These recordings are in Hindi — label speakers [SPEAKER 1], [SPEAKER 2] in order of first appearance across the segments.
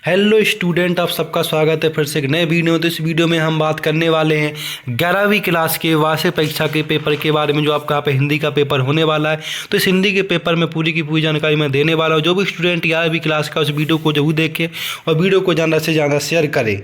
[SPEAKER 1] हेलो स्टूडेंट, आप सबका स्वागत है फिर से एक नए वीडियो। तो इस वीडियो में हम बात करने वाले हैं 11वीं क्लास के वार्षिक परीक्षा के पेपर के बारे में, जो आपका यहाँ पे हिंदी का पेपर होने वाला है। तो इस हिंदी के पेपर में पूरी की पूरी जानकारी मैं देने वाला हूँ। जो भी स्टूडेंट 11वीं क्लास का, उस वीडियो को जरूर देखें और वीडियो को ज़्यादा से ज़्यादा शेयर करें।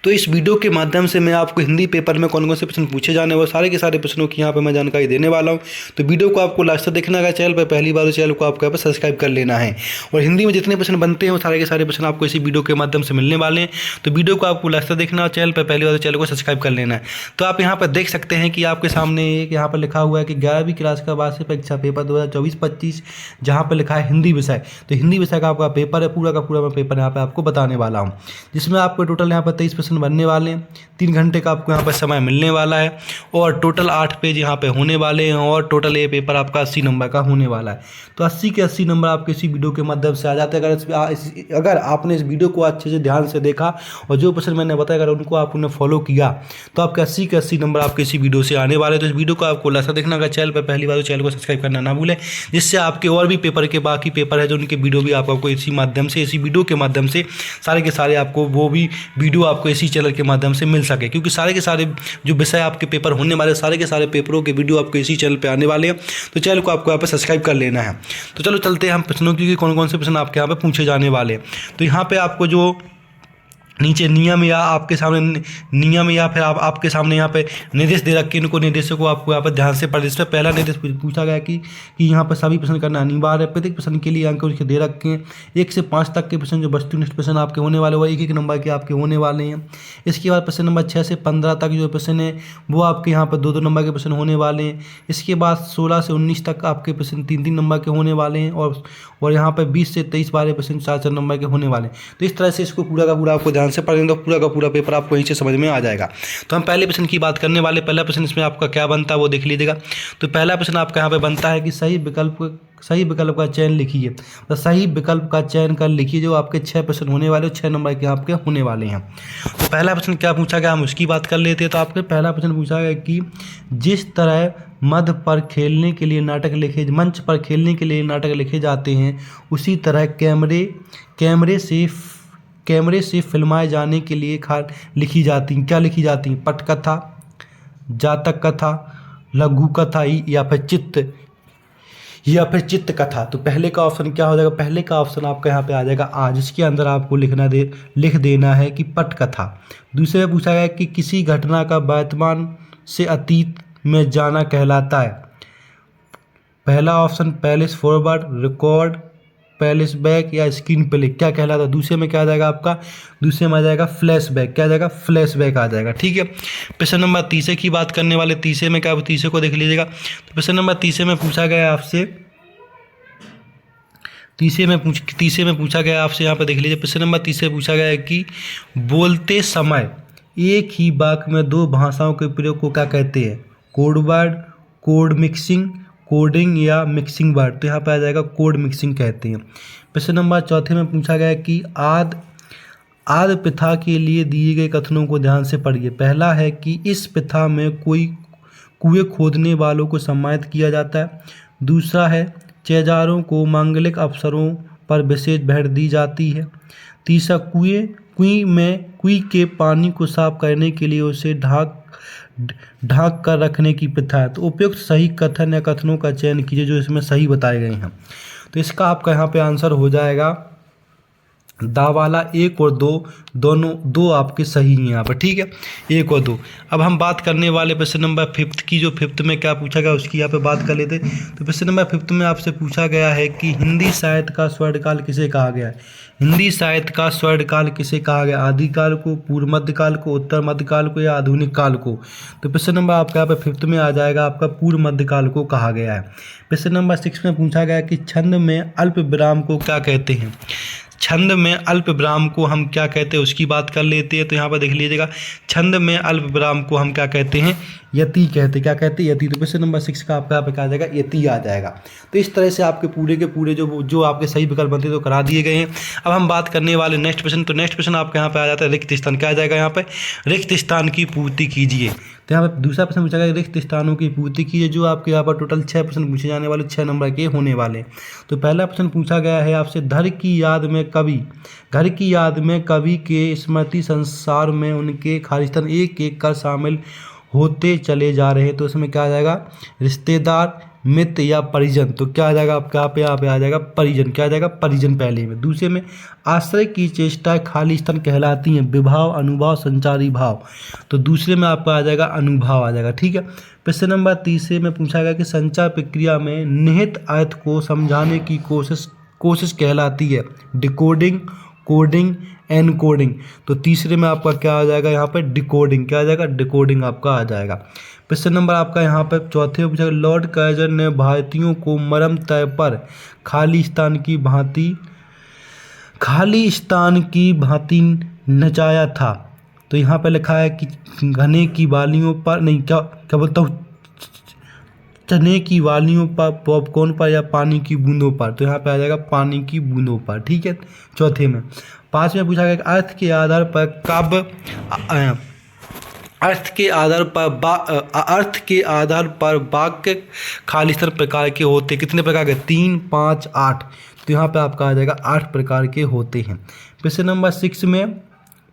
[SPEAKER 1] तो इस वीडियो के माध्यम से मैं आपको हिंदी पेपर में कौन कौन से प्रश्न पूछे जाने वो सारे के सारे प्रश्नों की यहाँ पे मैं जानकारी देने वाला हूँ। तो वीडियो को आपको लास्ट तक देखना है। चैनल पर पहली बार, चैनल को आपको यहाँ पर सब्सक्राइब कर लेना है। और हिंदी में जितने प्रश्न बनते हैं वो सारे के सारे प्रश्न आपको इसी वीडियो के माध्यम से मिलने वाले हैं। तो वीडियो को आपको लास्ट तक देखना है, चैनल पर पहली बार चैनल को सब्सक्राइब कर लेना है। तो आप यहाँ पर देख सकते हैं कि आपके सामने एक यहाँ पर लिखा हुआ है कि 11वीं क्लास का वार्षिक परीक्षा पेपर 2024-25, जहाँ पर लिखा है हिंदी विषय। तो हिंदी विषय का आपका पेपर है, पूरा का पूरा मैं पेपर यहाँ पर आपको बताने वाला हूँ, जिसमें आपको टोटल यहाँ पर 23 प्रश्न बनने वाले हैं। 3 घंटे का आपको यहाँ पर समय मिलने वाला है और टोटल 8 पेज यहाँ पे होने वाले हैं और टोटल ये पेपर आपका 80 नंबर का होने वाला है। तो 80 के 80 नंबर आपके इसी वीडियो के माध्यम से आ जाते हैं। अगर आपने इस वीडियो को अच्छे से ध्यान से देखा और जो प्रश्न मैंने बताया अगर उनको आपने फॉलो किया तो आपके 80 के 80 नंबर आपके इसी वीडियो से आने वाले हैं। तो इस वीडियो को आपको लास्ट देखना। अगर चैनल पर पहली बार तो चैनल को सब्सक्राइब करना ना भूलें, जिससे आपके और भी पेपर के बाकी पेपर है जो उनके वीडियो भी आपको इसी माध्यम से, इसी वीडियो के माध्यम से सारे के सारे आपको वो भी वीडियो आपको इसी चैनल के माध्यम से मिल सके। क्योंकि सारे के सारे जो विषय आपके पेपर होने वाले, सारे के सारे पेपरों के वीडियो आपको इसी चैनल पे आने वाले हैं। तो चैनल को आपको यहाँ पे सब्सक्राइब कर लेना है। तो चलो चलते हैं हम प्रश्नों की, कौन कौन से प्रश्न आपके यहाँ पे पूछे जाने वाले हैं। तो यहाँ पे आपको जो नीचे नियम या आपके सामने नियम या फिर आपके सामने यहाँ पे निर्देश दे रखे, इनको निर्देशों को आपको यहाँ पर ध्यान से पढ़ें। इसमें पहला निर्देश पूछा गया कि यहाँ पर सभी प्रश्न करना अनिवार्य है। प्रत्येक प्रश्न के लिए अंक उसके दे रखे हैं। 1 से 5 तक के प्रश्न जो वस्तुनिष्ठ प्रश्न आपके होने वाले वो 1-1 नंबर के आपके होने वाले हैं। इसके बाद प्रश्न नंबर 6 से 15 तक जो प्रश्न है वो आपके यहाँ पर 2-2 नंबर के प्रश्न होने वाले हैं। इसके बाद 16 से 19 तक आपके प्रश्न 3-3 नंबर के होने वाले हैं और यहाँ पर 20 से 23 वाले प्रश्न 4-4 नंबर के होने वाले हैं। तो इस तरह से इसको पूरा का पूरा आपको ध्यान से पढ़ेंगे तो पूरा का पूरा पेपर आपको यहीं से समझ में आ जाएगा। तो हम पहले प्रश्न की बात करने वाले। पहला प्रश्न इसमें आपका क्या बनता है वो देख लीजिएगा। तो पहला प्रश्न आपका यहाँ पे बनता है कि सही विकल्प का चयन लिखिए। तो सही विकल्प का चयन कर लिखिए। जो आपके 6 प्रश्न होने वाले 6 नंबर के आपके होने वाले हैं। तो पहला प्रश्न क्या पूछा गया हम उसकी बात कर लेते हैं। तो आपके पहला प्रश्न पूछा गया कि जिस तरह मंच पर खेलने के लिए नाटक लिखे जाते हैं उसी तरह कैमरे से फिल्माए जाने के लिए लिखी जाती हैं। क्या लिखी जाती हैं? पटकथा, जातक कथा, लघु कथा या फिर चित्त कथा। तो पहले का ऑप्शन क्या हो जाएगा? पहले का ऑप्शन आपका यहाँ पे आ जाएगा आज। इसके अंदर आपको लिख देना है कि पटकथा। दूसरे में पूछा गया कि किसी घटना का वर्तमान से अतीत में जाना कहलाता है। पहला option palace forward, record, palace back या स्क्रीन प्ले। क्या कहलाता है? दूसरे में क्या आ जाएगा आपका? दूसरे में आ जाएगा फ्लैशबैक। क्या आ जाएगा? फ्लैशबैक आ जाएगा। ठीक है। प्रश्न नंबर 30 की बात करने वाले। 30 में क्या? 30 को देख लीजिएगा। तो प्रश्न नंबर 30 में पूछा गया आपसे, 30 में पूछा गया आपसे, यहाँ पर देख लीजिए। प्रश्न नंबर 30 में पूछा गया है कि बोलते समय एक ही वाक्य में 2 भाषाओं के प्रयोग को क्या कहते हैं? Code word, code mixing, coding या मिक्सिंग वर्ड। तो यहाँ पर आ जाएगा कोड मिक्सिंग कहते हैं। प्रश्न नंबर 4 में पूछा गया कि आद प्रथा के लिए दिए गए कथनों को ध्यान से पढ़िए। पहला है कि इस प्रथा में कोई कुएं खोदने वालों को सम्मानित किया जाता है। दूसरा है चेजारों को मांगलिक अवसरों पर विशेष भेंट दी जाती है। तीसरा कुएं के पानी को साफ करने के लिए उसे ढाक कर रखने की प्रथा है। तो उपयुक्त सही कथन या कथनों का चयन कीजिए जो इसमें सही बताए गए हैं। तो इसका आपका यहाँ पे आंसर हो जाएगा दा वाला 1 और 2 दोनों 2 आपके सही हैं यहाँ पर। ठीक है, 1 और 2। अब हम बात करने वाले प्रश्न नंबर 5 की। जो 5 में क्या पूछा गया उसकी यहाँ पे बात कर लेते। तो प्रश्न नंबर 5 में आपसे पूछा गया है कि हिंदी साहित्य का स्वर्णकाल किसे कहा गया है? हिंदी साहित्य का स्वर्णकाल किसे कहा गया? आदिकाल को, पूर्व मध्यकाल को, उत्तर मध्यकाल को या आधुनिक काल को? तो प्रश्न नंबर आपका यहाँ पे 5 में आ जाएगा आपका पूर्व मध्यकाल को कहा गया है। प्रश्न नंबर 6 में पूछा गया कि छंद में अल्प विराम को क्या कहते हैं? छंद में अल्प विराम को हम क्या कहते हैं उसकी बात कर लेते हैं। तो यहाँ पर देख लीजिएगा, छंद में अल्प विराम को हम क्या कहते हैं? यति कहते हैं। क्या कहते हैं? यति। तो प्रश्न नंबर 6 का आपका यहाँ पे क्या आ जाएगा? यति आ जाएगा। तो इस तरह से आपके पूरे के पूरे जो आपके सही विकल्प बनते हैं तो करा दिए गए हैं। अब हम बात करने वाले नेक्स्ट प्रश्न। तो नेक्स्ट प्रश्न आपके यहाँ पे आ जाता है रिक्त स्थान। क्या आ जाएगा यहाँ पे? रिक्त स्थान की पूर्ति कीजिए। तो यहाँ पर दूसरा प्रश्न पूछा गया रिक्त स्थानों की पूर्ति कीजिए, जो आपके यहाँ पर टोटल 6 प्रश्न पूछे जाने वाले, 6 नंबर के होने वाले। तो पहला प्रश्न पूछा गया है आपसे, घर की याद में कवि के स्मृति संसार में उनके खालिस्तान एक एक कर शामिल होते चले जा रहे हैं। तो इसमें क्या आ जाएगा, रिश्तेदार, मित्र या परिजन। तो क्या आ जाएगा आपका यहाँ पे आ जाएगा परिजन। क्या आ जाएगा, परिजन पहले में। दूसरे में आश्रय की चेष्टाएं खालिस्तान कहलाती हैं, विभाव, अनुभाव, संचारी भाव। तो दूसरे में आपका आ जाएगा अनुभाव आ जाएगा। ठीक है। प्रश्न नंबर 30 में पूछा गया कि संचार प्रक्रिया में निहित अर्थ को समझाने की कोशिश कहलाती है डिकोडिंग, कोडिंग, एनकोडिंग। तो तीसरे में आपका क्या आ जाएगा यहाँ पे डिकोडिंग। क्या आ जाएगा, डिकोडिंग आपका आ जाएगा। प्रश्न नंबर आपका यहाँ पर चौथे में पूछा गया, लॉर्ड कर्जन ने भारतीयों को मरम तय पर खालिस्तान की भांति नचाया था। तो यहाँ पे लिखा है कि घने की वालियों पर, नहीं क्या बोलता हूँ, चने की वालियों पर, पॉपकॉर्न पर या पानी की बूंदों पर। तो यहाँ पे आ जाएगा पानी की बूंदों पर। ठीक है, चौथे में। पाँचवें पूछा गया अर्थ के आधार पर वाक्य खालिस्तान प्रकार के होते, कितने प्रकार के, 3, 5, 8। तो यहाँ पे आपका आ जाएगा 8 प्रकार के होते हैं। प्रश्न नंबर 6 में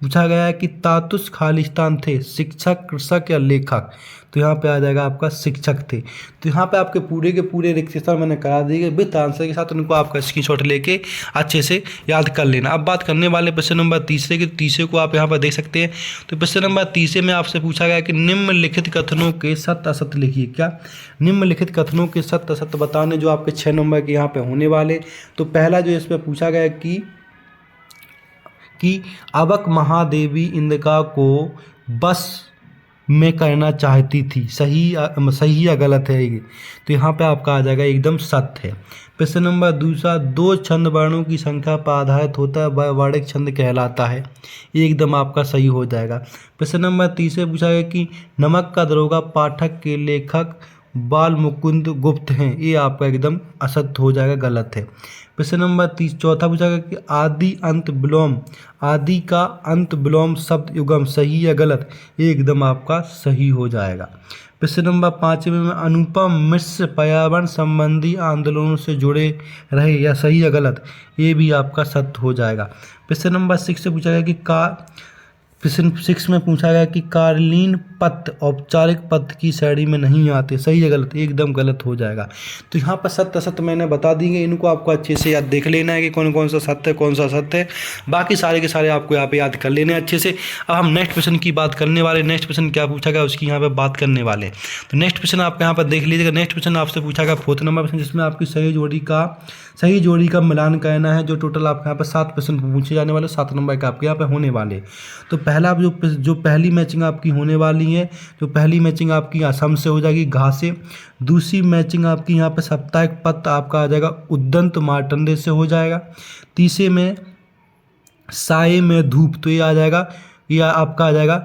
[SPEAKER 1] पूछा गया है कि तातुस खालिस्तान थे शिक्षक, कृषक या लेखक। तो यहाँ पे आ जाएगा आपका शिक्षक थे। तो यहाँ पे आपके पूरे के पूरे रिक्त स्थान मैंने करा दिए विद आंसर के साथ, उनको आपका स्क्रीनशॉट लेके अच्छे से याद कर लेना। अब बात करने वाले प्रश्न नंबर तीसरे की, तीसरे को आप यहाँ पर देख सकते हैं। तो प्रश्न नंबर तीसरे में आपसे पूछा गया कि निम्नलिखित कथनों के सत्य असत्य लिखिए। क्या, निम्नलिखित कथनों के सत्य असत्य बताने, जो आपके 6 नंबर के यहाँ पे होने वाले। तो पहला जो इस पर पूछा गया कि अबक महादेवी इंदिका को बस में करना चाहती थी, सही या गलत है ये। तो यहाँ पे आपका आ जाएगा एकदम सत्य है। प्रश्न नंबर दूसरा, 2 छंद वर्णों की संख्या पर आधारित होता है, वह वर्णिक छंद कहलाता है, ये एकदम आपका सही हो जाएगा। प्रश्न नंबर तीसरे पूछा गया कि नमक का दरोगा पाठक के लेखक बाल मुकुंद गुप्त हैं, ये आपका एकदम असत्य हो जाएगा, गलत है। प्रश्न नंबर चौथा पूछा गया कि आदि का अंत विलोम शब्द युगम, सही या गलत, ये एकदम आपका सही हो जाएगा। प्रश्न नंबर 5 में अनुपम मिश्र पर्यावरण संबंधी आंदोलनों से जुड़े रहे, या सही या गलत, ये भी आपका सत्य हो जाएगा। प्रश्न नंबर 6 से पूछा गया कि प्रश्न 6 में पूछा गया कि कार्लीन पत्र औपचारिक पत्र की श्रेणी में नहीं आते, सही है गलत, एकदम गलत हो जाएगा। तो यहाँ पर सत्य असत्य मैंने बता दिए, इनको आपको अच्छे से याद देख लेना है कि कौन कौन सा सत्य है, कौन सा असत्य है। बाकी सारे के सारे आपको यहाँ पे याद कर लेने हैं अच्छे से। अब हम नेक्स्ट प्रश्न की बात करने वाले, नेक्स्ट प्रश्न क्या पूछा गया उसकी यहाँ पे बात करने वाले। तो नेक्स्ट प्रश्न आपको यहाँ पर देख लीजिएगा। नेक्स्ट प्रश्न आपसे पूछा गया 4 नंबर प्रश्न, जिसमें आपकी सही जोड़ी का मिलान करना है। जो टोटल आपके यहाँ पर 7 प्रश्न पूछे जाने वाले, 7 नंबर के आपके यहाँ पे होने वाले। तो पहला जो पहली मैचिंग आपकी होने वाली है, जो पहली मैचिंग आपकी असम से हो जाएगी, घा से। दूसरी मैचिंग आपकी यहाँ पे साप्ताहिक पत्र आपका आ जाएगा उद्दंत मार्टंडे से हो जाएगा। तीसरे में साये में धूप, तो ये आ जाएगा, ये आपका आ जाएगा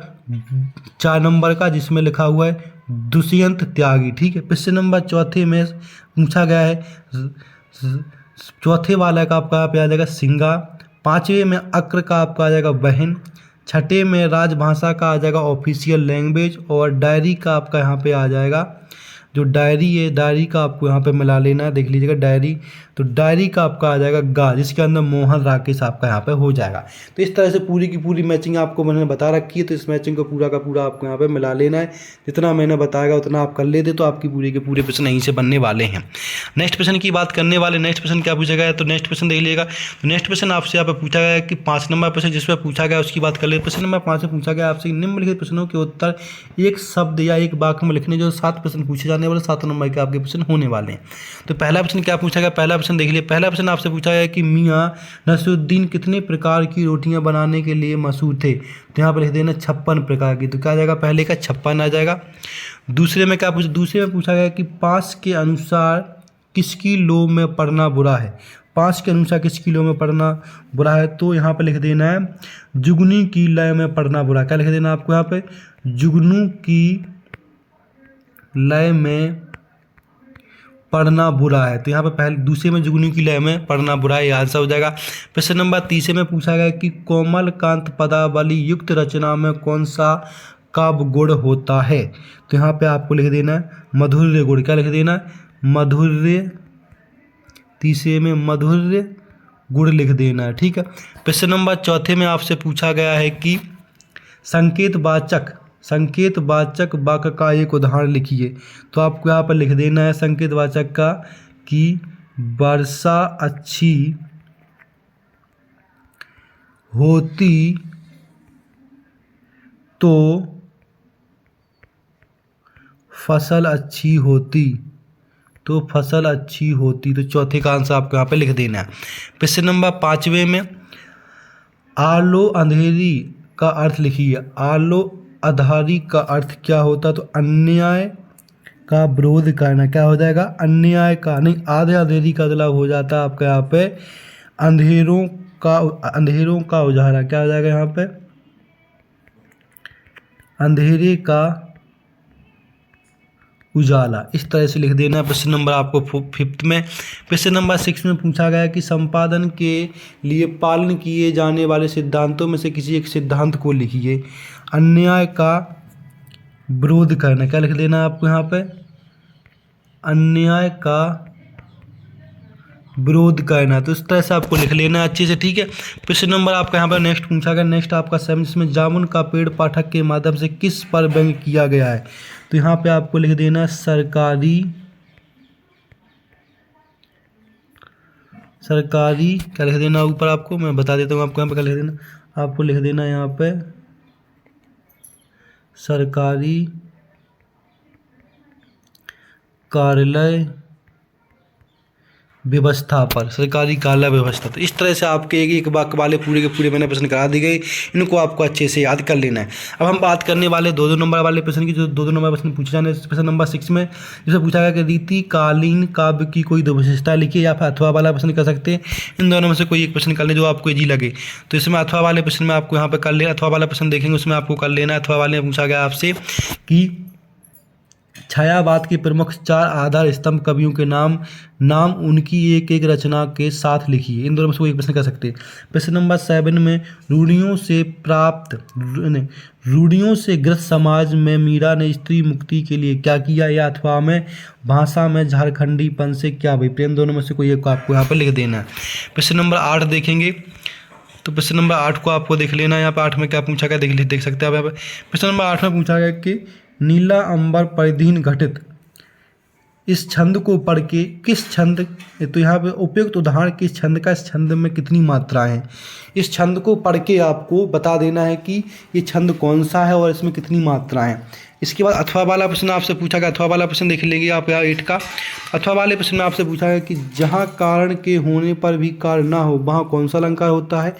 [SPEAKER 1] 4 नंबर का, जिसमें लिखा हुआ है दुष्यंत त्यागी। ठीक है। प्रश्न नंबर चौथे में पूछा गया है, चौथे वाला का आपका यहाँ पे आ जाएगा सिंगा। 5वें में अक्र का आपका आ जाएगा बहन। 6ठे में राजभाषा का आ जाएगा ऑफिशियल लैंग्वेज। और डायरी का आपका यहाँ पे आ जाएगा, जो डायरी है, डायरी का आपको यहाँ पे मिला लेना है, देख लीजिएगा डायरी। तो डायरी का आपका आ जाएगा गा, जिसके अंदर मोहन राकेश आपका यहाँ पे हो जाएगा। तो इस तरह से पूरी की पूरी मैचिंग आपको मैंने बता रखी है। तो इस मैचिंग को पूरा का पूरा आपको यहाँ पे मिला लेना है, जितना मैंने बताएगा उतना आप कर लेते, तो आपकी पूरी के पूरे प्रश्न यहीं से बनने वाले हैं। नेक्स्ट प्रश्न की बात करने वाले, नेक्स्ट प्रश्न क्या पूछा गया है, तो नेक्स्ट प्रश्न देख लीजिएगा। तो नेक्स्ट प्रश्न आपसे यहाँ पे पूछा गया है कि 5 नंबर प्रश्न जिसमें पूछा गया उसकी बात कर ले। प्रश्न नंबर 5 में पूछा गया आपसे निम्नलिखित प्रश्नों के उत्तर एक शब्द या एक वाक्य में लिखने, जो 7 प्रश्न पूछे जाने वाले, 7 नंबर के आपके प्रश्न होने वाले हैं। तो पहला प्रश्न क्या पूछा गया, पहला प्रश्न देख लिए। पहला प्रश्न आपसे पूछा गया कि मियां नसरुद्दीन कितने प्रकार की रोटियां बनाने के लिए मशहूर थे। तो यहाँ पर लिख देना 56 प्रकार की। तो क्या आ जाएगा, पहले का 56 आ जाएगा। दूसरे में क्या पूछा, दूसरे में पूछा गया कि 5 के अनुसार किसकी लो में पढ़ना बुरा है। 5 के अनुसार किसकी लो में पढ़ना बुरा है। तो यहाँ पर लिख देना है जुगनू की लय में पढ़ना बुरा। क्या लिख देना आपको यहाँ पे, जुगनू की लय में पढ़ना बुरा है। तो यहाँ पे पहले दूसरे में जुगनू की लय में पढ़ना बुरा है, ये आंसर हो जाएगा। प्रश्न नंबर 30 में पूछा गया कि कोमलकांत पदावली युक्त रचना में कौन सा कब गुड़ होता है? तो यहाँ पे आपको लिख देना है मधुर्य गुड़। क्या लिख देना है? मधुर्य, तीसरे में मधुर्य गुड़ लिख देना है। ठीक है। प्रश्न नंबर चौथे में आपसे पूछा गया है कि संकेतवाचक वाक्य का एक उदाहरण लिखिए। तो आपको यहाँ पर लिख देना है संकेतवाचक का कि वर्षा अच्छी होती तो फसल अच्छी होती, तो फसल अच्छी होती। तो चौथे का आंसर आपको यहाँ पे लिख देना है। प्रश्न नंबर पाँचवें में आलो अंधेरी का अर्थ लिखिए। आलो अधारी का अर्थ क्या होता? तो अन्याय का विरोध करना। क्या हो जाएगा? अन्याय का, नहीं आधे अंधेरी का मतलब हो जाता है आपका यहाँ पे अंधेरों का उजाला। क्या हो जाएगा यहाँ पे? अंधेरे का उजाला। इस तरह से लिख देना है। प्रश्न नंबर आपको फिफ्थ में। प्रश्न नंबर 6 में पूछा गया कि संपादन के लिए पालन किए जाने वाले सिद्धांतों में से किसी एक सिद्धांत को लिखिए। अन्याय का विरोध करना। क्या लिख देना है आपको यहाँ पे? अन्याय का विरोध करना। तो इस तरह से आपको लिख लेना है अच्छे से। ठीक है। प्रश्न नंबर आपका यहाँ पर नेक्स्ट पूछा गया। नेक्स्ट आपका 7 जिसमें जामुन का पेड़ पाठक के माध्यम से किस पर व्यंग किया गया है? तो यहाँ पे आपको लिख देना है सरकारी क्या लिख देना ऊपर आपको मैं बता देता हूँ। आपको यहाँ पे क्या लिख देना? आपको लिख देना यहाँ पे सरकारी कार्यालय व्यवस्था पर, सरकारी कार्यालय व्यवस्था। तो इस तरह से आपके एक वाक्य वाले पूरे के पूरे मैंने प्रश्न करा दी गए। इनको आपको अच्छे से याद कर लेना है। अब हम बात करने वाले 2-2 नंबर वाले प्रश्न की, जो 2-2 नंबर प्रश्न पूछे जाने। प्रश्न नंबर 6 में जिसे पूछा गया कि रीतिकालीन काव्य की कोई दो विशेषता लिखिए, या फिर अथवा वाला प्रश्न कर सकते हैं। इन दोनों में से कोई एक प्रश्न कर ले जो आपको इजी लगे। तो इसमें अथवा वाले प्रश्न में आपको यहाँ पर कर लेना। अथवा वाला प्रश्न देखेंगे उसमें आपको कर लेना। अथवा वाले में पूछा गया आपसे कि छायावाद के प्रमुख 4 आधार स्तंभ कवियों के नाम उनकी एक एक रचना के साथ लिखिए। इन दोनों में से कोई एक प्रश्न कर सकते हैं। प्रश्न नंबर 7 में रूढ़ियों से ग्रस्त समाज में मीरा ने स्त्री मुक्ति के लिए क्या किया? या अथवा में भाषा में झारखंडीपन से क्या अभिप्राय? दोनों में से कोई एक आपको यहाँ पर लिख देना है। प्रश्न नंबर 8 देखेंगे। तो प्रश्न नंबर 8 को आपको देख लेना है। यहाँ पर 8 में क्या पूछा गया देख सकते हैं आप यहाँ पर। प्रश्न नंबर 8 में पूछा गया कि नीला अंबर परिधीन घटित इस छंद को पढ़ के किस छंद, तो यहाँ पे उपयुक्त उदाहरण किस छंद का, इस छंद में कितनी मात्राएं हैं। इस छंद को पढ़ के आपको बता देना है कि ये छंद कौन सा है और इसमें कितनी मात्राएं हैं। इसके बाद अथवा वाला प्रश्न आपसे पूछा गया। अथवा वाला प्रश्न देख लेंगे आप यहाँ 8 का। अथवा वाले प्रश्न में आपसे पूछा गया कि जहाँ कारण के होने पर भी कार्य ना हो वहाँ कौन सा अलंकार होता है,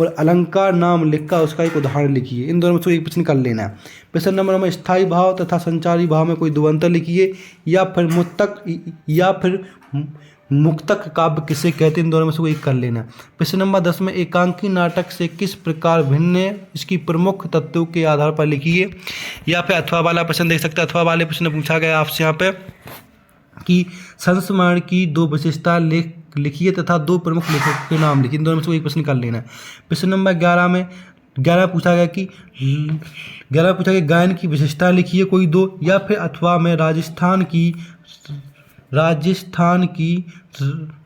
[SPEAKER 1] और अलंकार नाम लिखकर उसका एक उदाहरण लिखिए। इन दोनों में से एक प्रश्न कर लेना है। प्रश्न नंबर में स्थायी भाव तथा संचारी भाव में कोई द्वंद्व लिखिए, या फिर मुक्तक काव्य किसे कहते हैं। इन दोनों में से कोई एक कर लेना। प्रश्न नंबर 10 में एकांकी नाटक से किस प्रकार भिन्न है, इसकी प्रमुख तत्वों के आधार पर लिखिए। या फिर अथवा वाला प्रश्न देख सकते हैं। अथवा वाले प्रश्न पूछा गया आपसे यहाँ पे कि संस्मरण की 2 विशेषता लिखिए तथा 2 प्रमुख लेखकों के नाम लिखिए। इन दोनों में से एक प्रश्न कर लेना है। प्रश्न नंबर 11 पूछा गया कि गायन की विशेषता लिखिए कोई 2, या फिर अथवा में राजस्थान की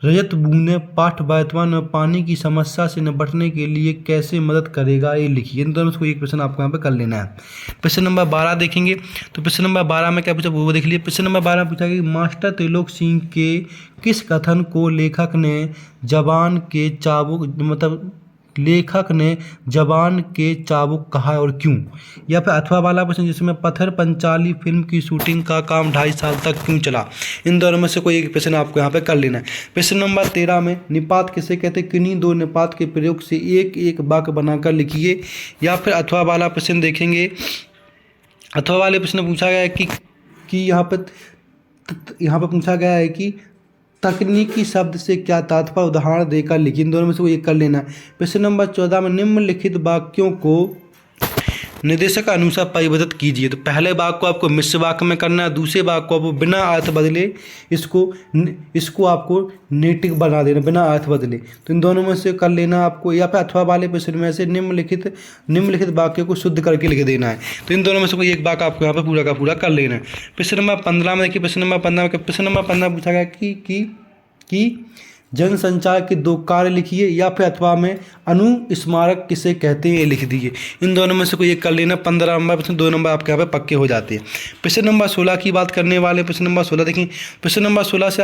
[SPEAKER 1] रजत बूंदें पाठ वर्तमान में पानी की समस्या से निपटने के लिए कैसे मदद करेगा, ये लिखिए। इन दोनों में से कोई एक प्रश्न आपको यहाँ पे कर लेना है। प्रश्न नंबर 12 देखेंगे। तो प्रश्न नंबर 12 में क्या पूछा वो देख लीजिए। प्रश्न नंबर 12 में पूछा गया कि मास्टर त्रिलोक सिंह के किस कथन को लेखक ने जबान के चाबुक कहा और क्यों। या फिर अथवा वाला प्रश्न जिसमें पत्थर पंचाली फिल्म की शूटिंग का काम 2.5 साल तक क्यों चला। इन दोनों में से कोई एक प्रश्न आपको यहाँ पे कर लेना है। प्रश्न नंबर 13 में निपात किसे कहते हैं, किन्हीं 2 निपात के प्रयोग से एक एक वाक्य बनाकर लिखिए। या फिर अथवा वाला प्रश्न देखेंगे। अथवा वाले प्रश्न पूछा गया है कि यहाँ पर पूछा गया है कि तकनीकी शब्द से क्या तात्पर्य, उदाहरण देकर लिखिए। इन दोनों में से कोई एक कर लेना है। प्रश्न नंबर 14 में निम्नलिखित वाक्यों को निर्देशक का अनुसार परिवर्तित कीजिए। तो पहले भाग को आपको मिश्र वाक्य में करना है, दूसरे भाग को आपको बिना अर्थ बदले इसको आपको नेटिव बना देना, बिना अर्थ बदले। तो इन दोनों में से कर लेना आपको, या फिर अथवा वाले प्रश्न में से निम्नलिखित वाक्य को शुद्ध करके लिख देना है। तो इन दोनों में से कोई एक वाक्य आपको यहाँ पे पूरा का पूरा कर लेना है। प्रश्न नंबर 15 में देखिए, प्रश्न नंबर 15 पूछा गया कि जनसंचार के दो कार्य लिखिए, या फिर अथवा में अनुस्मारक किसे कहते हैं ये लिख दीजिए। इन दोनों में से कोई एक कर लेना। 15 नंबर प्रश्न 2 नंबर आपके यहाँ पे पक्के हो जाते हैं। प्रश्न नंबर 16 की बात करने वाले, प्रश्न नंबर 16 देखिए, प्रश्न नंबर 16 से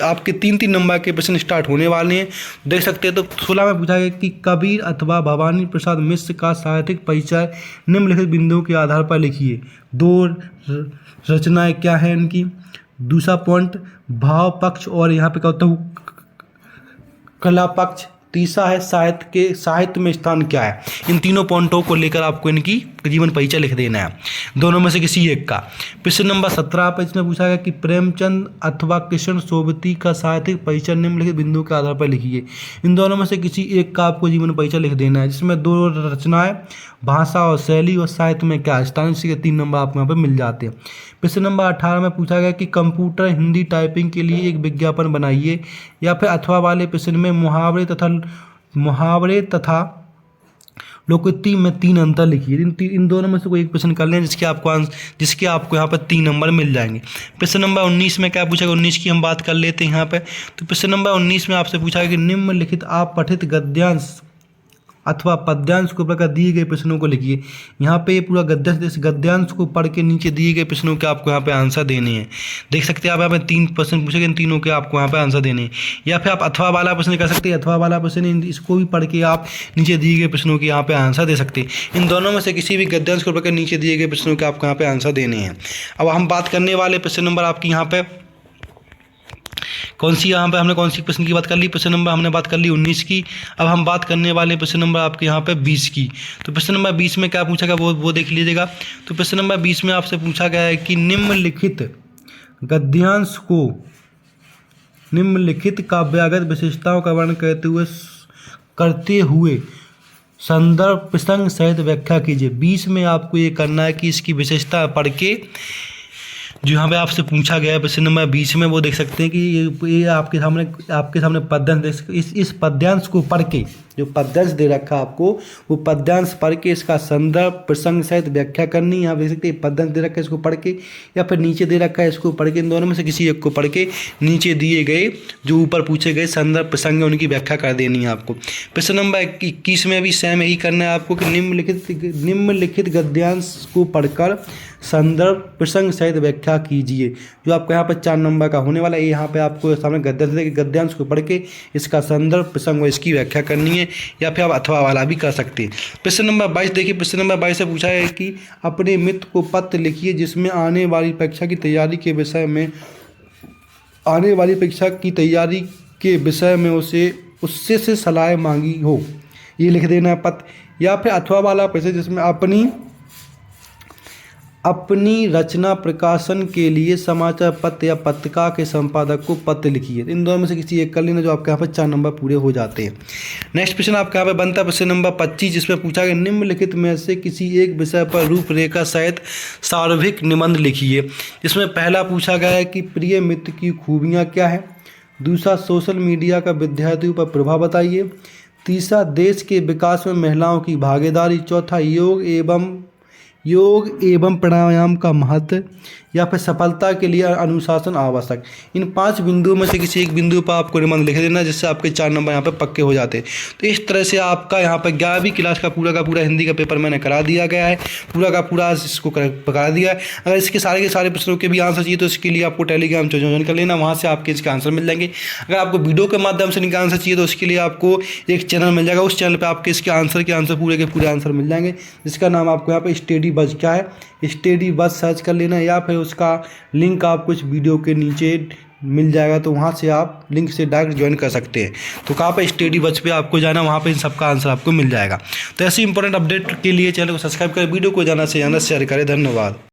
[SPEAKER 1] आपके 3 नंबर के प्रश्न स्टार्ट होने वाले हैं, देख सकते हैं। तो 16 में पूछा गया कि कबीर अथवा भवानी प्रसाद मिश्र का साहित्यिक परिचय निम्नलिखित बिंदुओं के आधार पर लिखिए। 2 रचनाएं क्या है इनकी, दूसरा पॉइंट भाव पक्ष और यहाँ पे क्या होता है कला पक्ष, तीसरा है साहित्य में स्थान क्या है। इन तीनों पॉइंटों को लेकर आपको इनकी जीवन परिचय लिख देना है, दोनों में से किसी एक का। प्रश्न नंबर 17 पर इसमें पूछा गया कि प्रेमचंद अथवा कृष्ण सोबती का साहित्यिक परिचय निम्नलिखित बिंदुओं के आधार पर लिखिए। इन दोनों में से किसी एक का आपको जीवन परिचय लिख देना है, जिसमें 2 रचनाएं भाषा और शैली और साहित्य में क्या स्थान, इसी के 3 नंबर आपको यहाँ पर मिल जाते हैं। प्रश्न नंबर 18 में पूछा गया कि कंप्यूटर हिंदी टाइपिंग के लिए एक विज्ञापन बनाइए, या फिर अथवा वाले प्रश्न में मुहावरे तथा लोकोक्ति में 3 अंतर लिखिए। इन दोनों में से कोई एक प्रश्न कर लें जिसके आपको यहाँ पर 3 नंबर मिल जाएंगे। प्रश्न नंबर 19 में क्या पूछा गया, 19 की हम बात कर लेते हैं यहाँ पे। तो प्रश्न नंबर 19 में आपसे पूछा गया कि निम्नलिखित आप पठित गद्यांश अथवा पद्यांश को प्रकार दिए गए प्रश्नों को लिखिए। यहाँ पे पूरा गद्यांश को पढ़ के नीचे दिए गए प्रश्नों के आपको यहाँ पे आंसर देने हैं। देख सकते हैं आप यहाँ पे 3 प्रश्न पूछे गए, इन तीनों के आपको यहाँ पे आंसर देने हैं। या फिर आप अथवा वाला प्रश्न कर सकते हैं, अथवा वाला प्रश्न इसको भी पढ़ के आप नीचे दिए गए प्रश्नों के यहाँ पे आंसर दे सकते हैं। इन दोनों में से किसी भी गद्यांश को पढ़कर नीचे दिए गए प्रश्नों के आपको यहाँ पे आंसर देने हैं। अब हम बात करने वाले प्रश्न नंबर आपकी यहाँ पे कौन सी प्रश्न की बात कर ली, प्रश्न नंबर हमने बात कर ली 19 की। अब हम बात करने वाले प्रश्न नंबर आपके यहाँ पे 20 की। तो प्रश्न नंबर 20 में क्या पूछा गया वो देख लीजिएगा। तो प्रश्न नंबर 20 में आपसे पूछा गया है कि निम्नलिखित गद्यांश को निम्नलिखित काव्यागत विशेषताओं का वर्णन करते हुए संदर्भ प्रसंग सहित व्याख्या कीजिए। 20 में आपको ये करना है कि इसकी विशेषता पढ़ के जो यहाँ पे आपसे पूछा गया है प्रश्न नंबर 20 में, वो देख सकते हैं कि ये आपके सामने पद्यांश, इस पद्यांश को पढ़ के, जो पद्यांश दे रखा आपको वो पद्यांश पढ़ के इसका संदर्भ प्रसंग सहित व्याख्या करनी। यहाँ देख सकते हैं पद्यांश दे रखा है, इसको पढ़ के, या फिर नीचे दे रखा है इसको पढ़ के, इन दोनों में से किसी एक को पढ़ के नीचे दिए गए जो ऊपर पूछे गए संदर्भ प्रसंग है उनकी व्याख्या कर देनी है आपको। प्रश्न नंबर 21 में भी सेम यही करना है आपको कि निम्नलिखित गद्यांश को पढ़कर संदर्भ प्रसंग सहित व्याख्या कीजिए। जो आपको यहाँ पर 4 नंबर का होने वाला है, यहाँ पे आपको सामने गद्यांश को पढ़ के इसका संदर्भ प्रसंग व इसकी व्याख्या करनी है, या फिर आप अथवा वाला भी कर सकते हैं। प्रश्न नंबर 22 देखिए, प्रश्न नंबर 22 से पूछा है कि अपने मित्र को पत्र लिखिए जिसमें आने वाली परीक्षा की तैयारी के विषय में उससे से सलाह मांगी हो, ये लिख देना है पत्र। या फिर अथवा वाला प्रश्न जिसमें अपनी रचना प्रकाशन के लिए समाचार पत्र या पत्रिका के संपादक को पत्र लिखिए। इन दोनों में से किसी एक कर लेना, जो आपके यहाँ पर 4 नंबर पूरे हो जाते हैं। नेक्स्ट प्रश्न आपके यहाँ पे बनता है प्रश्न नंबर 25, जिसमें पूछा गया निम्नलिखित में से किसी एक विषय पर रूपरेखा सहित सार्वधिक निबंध लिखिए। जिसमें पहला पूछा गया है कि प्रिय मित्र की खूबियाँ क्या है, दूसरा सोशल मीडिया का विद्यार्थियों पर प्रभाव बताइए, तीसरा देश के विकास में महिलाओं की भागीदारी, चौथा योग एवं प्राणायाम का महत्व, या फिर सफलता के लिए अनुशासन आवश्यक। इन 5 बिंदुओं में से किसी एक बिंदु पर आपको निबंध लिख देना, जिससे आपके 4 नंबर यहाँ पे पक्के हो जाते हैं। तो इस तरह से आपका यहाँ पर 11वीं क्लास का पूरा हिंदी का पेपर मैंने करा दिया गया है, पूरा इसको करा दिया है। अगर इसके सारे के सारे प्रश्नों के भी आंसर चाहिए तो इसके लिए आपको टेलीग्राम ज्वाइन कर लेना, वहाँ से आपके इसके आंसर मिल जाएंगे। अगर आपको वीडियो के माध्यम से इनका आंसर चाहिए तो उसके लिए आपको एक चैनल मिल जाएगा, उस चैनल पर आपके इसके आंसर पूरे के पूरे आंसर मिल जाएंगे, जिसका नाम आपको यहाँ पर स्टडी बज क्या है, स्टडी बज सर्च कर लेना, या फिर उसका लिंक आपको इस वीडियो के नीचे मिल जाएगा, तो वहाँ से आप लिंक से डायरेक्ट ज्वाइन कर सकते हैं। तो कहाँ पर स्टडी बज पे आपको जाना, वहाँ पे इन सबका आंसर आपको मिल जाएगा। तो ऐसी इंपॉर्टेंट अपडेट के लिए चैनल को सब्सक्राइब करें, वीडियो को ज़्यादा से ज़्यादा शेयर करें। धन्यवाद।